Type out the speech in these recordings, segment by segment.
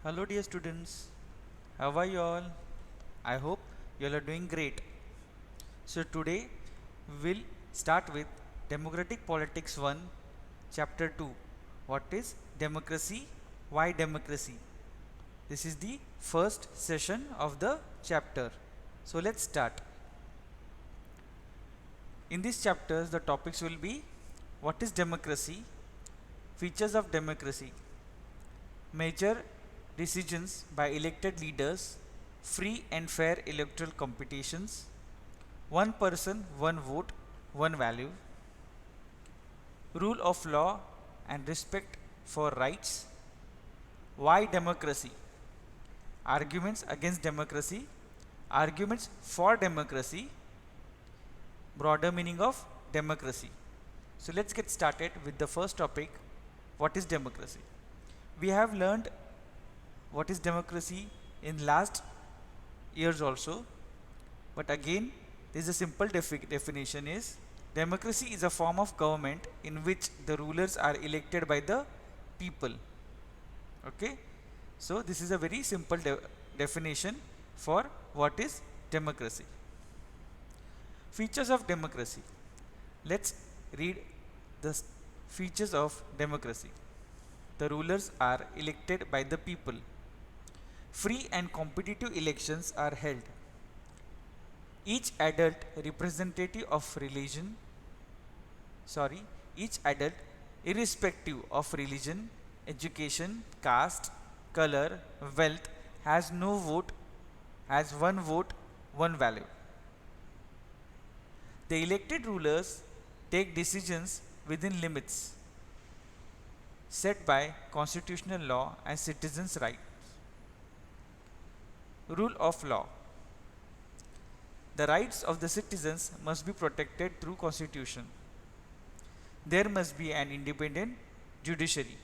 Hello dear students, how are you all? I hope you all are doing great. So today we'll start with Democratic Politics 1 Chapter 2. What is democracy? Why democracy? This is the first session of the chapter. So let's start. In these chapters the topics will be what is democracy, features of democracy, major decisions by elected leaders, free and fair electoral competitions, one person, one vote, one value, rule of law and respect for rights, why democracy, arguments against democracy, arguments for democracy, broader meaning of democracy. So let's get started with the first topic, what is democracy? We have learned what is democracy in last years also, but again there is a simple definition is democracy is a form of government in which the rulers are elected by the people. Okay, so this is a very simple definition for what is democracy. Features of democracy. Let's read the features of democracy. The rulers are elected by the people. Free and competitive elections are held. Each adult representative of religion, each adult irrespective of religion, education, caste, color, wealth has no vote, has one vote, one value. The elected rulers take decisions within limits set by constitutional law and citizens' rights. Rule of law. The rights of the citizens must be protected through constitution. There must be an independent judiciary.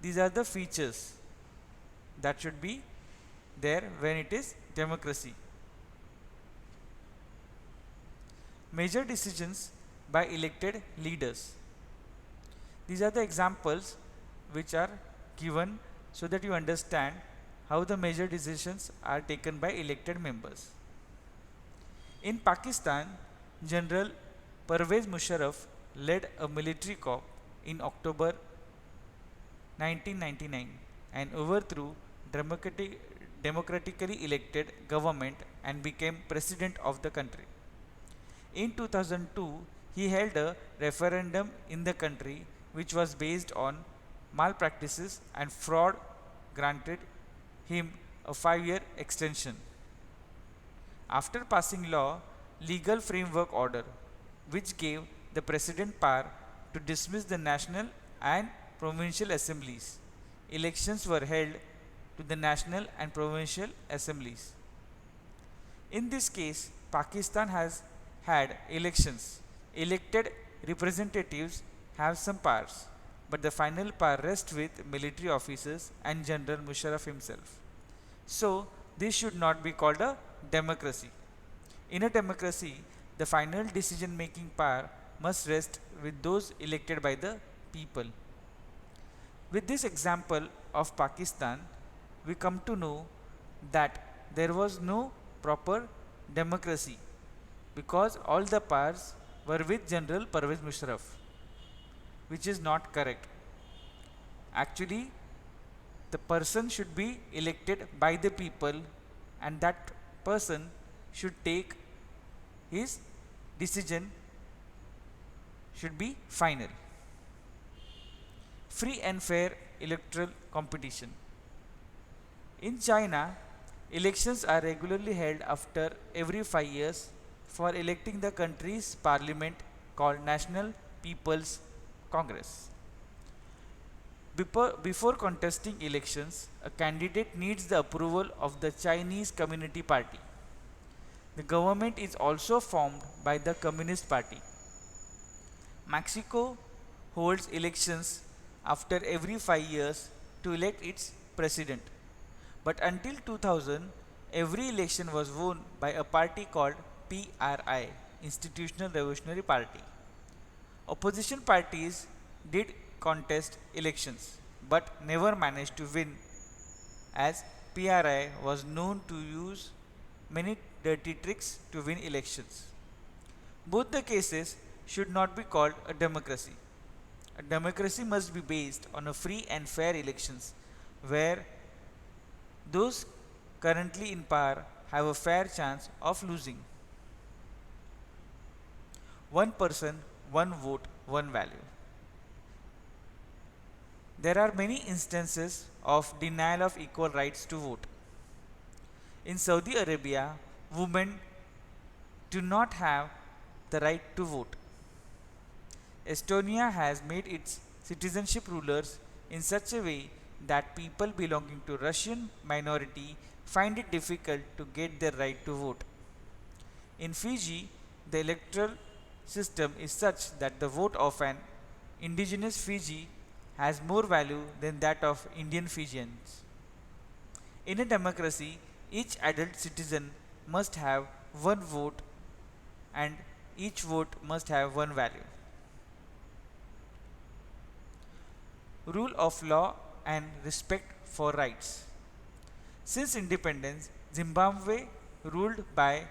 These are the features that should be there when it is democracy. Major decisions by elected leaders. These are the examples which are given so that you understand how the major decisions are taken by elected members. In Pakistan, General Pervez Musharraf led a military coup in October 1999 and overthrew democratically elected government and became president of the country. In 2002, he held a referendum in the country which was based on malpractices and fraud, granted him a 5-year extension. After passing law, legal framework order, which gave the president power to dismiss the national and provincial assemblies. Elections were held to the national and provincial assemblies. In this case, Pakistan has had elections. Elected representatives have some powers, but the final power rests with military officers and General Musharraf himself. So, this should not be called a democracy. In a democracy, the final decision making power must rest with those elected by the people. With this example of Pakistan, we come to know that there was no proper democracy because all the powers were with General Pervez Musharraf, which is not correct. Actually, the person should be elected by the people and that person should take his decision should be final. Free and fair electoral competition. In China, elections are regularly held after every 5 years for electing the country's parliament called National People's Congress. Before contesting elections, a candidate needs the approval of the Chinese Community Party. The government is also formed by the Communist Party. Mexico holds elections after every 5 years to elect its president. But until 2000, every election was won by a party called PRI, Institutional Revolutionary Party. Opposition parties did contest elections but never managed to win as PRI was known to use many dirty tricks to win elections. Both the cases should not be called a democracy. A democracy must be based on a free and fair elections where those currently in power have a fair chance of losing. One person, one vote, one value. There are many instances of denial of equal rights to vote. In Saudi Arabia, women do not have the right to vote. Estonia has made its citizenship rulers in such a way that people belonging to Russian minority find it difficult to get their right to vote. In Fiji, the electoral system is such that the vote of an indigenous Fiji has more value than that of Indian Fijians. In a democracy, each adult citizen must have one vote and each vote must have one value. Rule of law and respect for rights. Since independence, Zimbabwe ruled by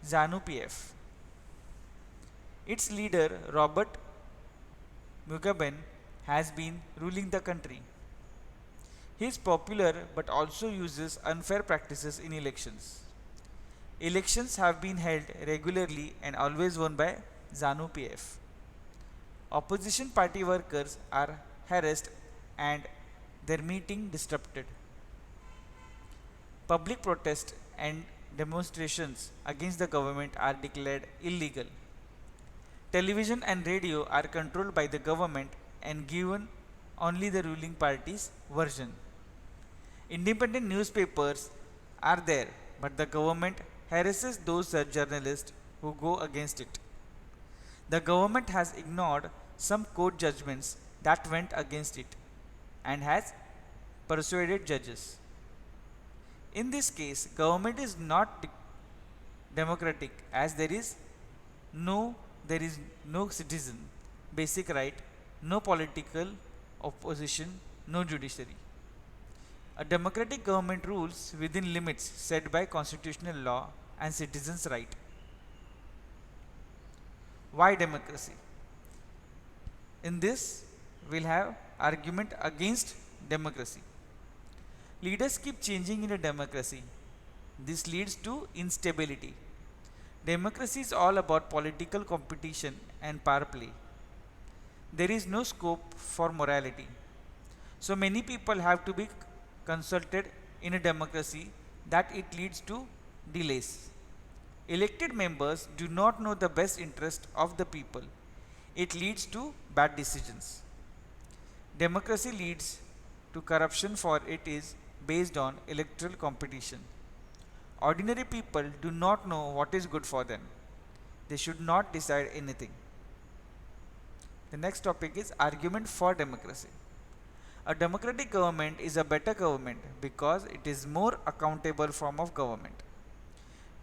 ZANU PF. Its leader Robert Mugabe has been ruling the country. He is popular but also uses unfair practices in elections. Elections have been held regularly and always won by ZANU PF. Opposition party workers are harassed and their meeting disrupted. Public protests and demonstrations against the government are declared illegal. Television and radio are controlled by the government and given only the ruling party's version. Independent newspapers are there, but the government harasses those journalists who go against it. The government has ignored some court judgments that went against it and has persuaded judges. In this case, government is not democratic as no there is no citizen, basic right, no political opposition, no judiciary. A democratic government rules within limits set by constitutional law and citizens' right. Why democracy? In this, we'll have argument against democracy. Leaders keep changing in a democracy. This leads to instability. Democracy is all about political competition and power play. There is no scope for morality. So many people have to be consulted in a democracy that it leads to delays. Elected members do not know the best interest of the people. It leads to bad decisions. Democracy leads to corruption for it is based on electoral competition. Ordinary people do not know what is good for them. They should not decide anything. The next topic is argument for democracy. A democratic government is a better government because it is more accountable form of government.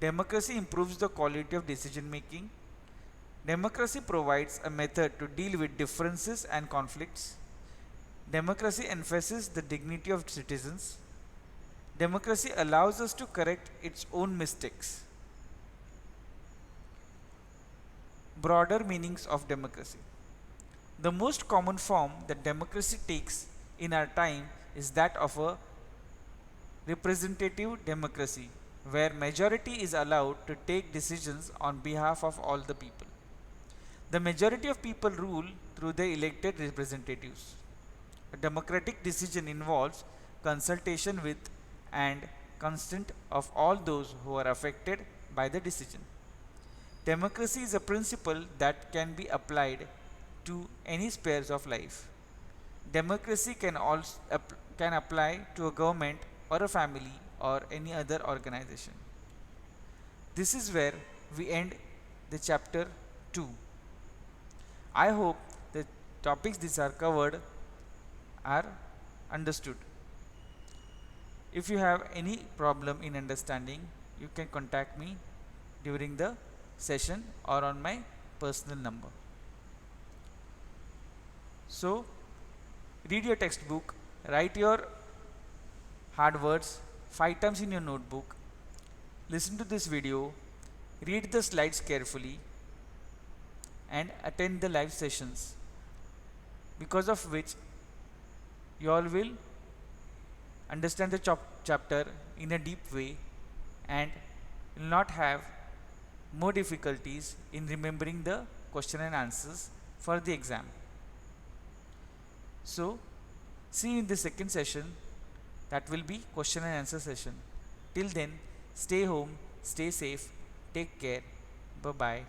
Democracy improves the quality of decision making. Democracy provides a method to deal with differences and conflicts. Democracy emphasizes the dignity of citizens. Democracy allows us to correct its own mistakes. Broader meanings of democracy. The most common form that democracy takes in our time is that of a representative democracy, where majority is allowed to take decisions on behalf of all the people. The majority of people rule through their elected representatives. A democratic decision involves consultation with and consent of all those who are affected by the decision. Democracy is a principle that can be applied to any spheres of life. Democracy can also can apply to a government or a family or any other organization. This is where we end the chapter 2. I hope the topics these are covered are understood. If you have any problem in understanding, you can contact me during the session or on my personal number. So, read your textbook, write your hard words 5 times in your notebook, listen to this video, read the slides carefully, and attend the live sessions, because of which you all will understand the chapter in a deep way and will not have more difficulties in remembering the question and answers for the exam. So, see you in the second session, that will be question and answer session. Till then, stay home, stay safe, take care, bye bye.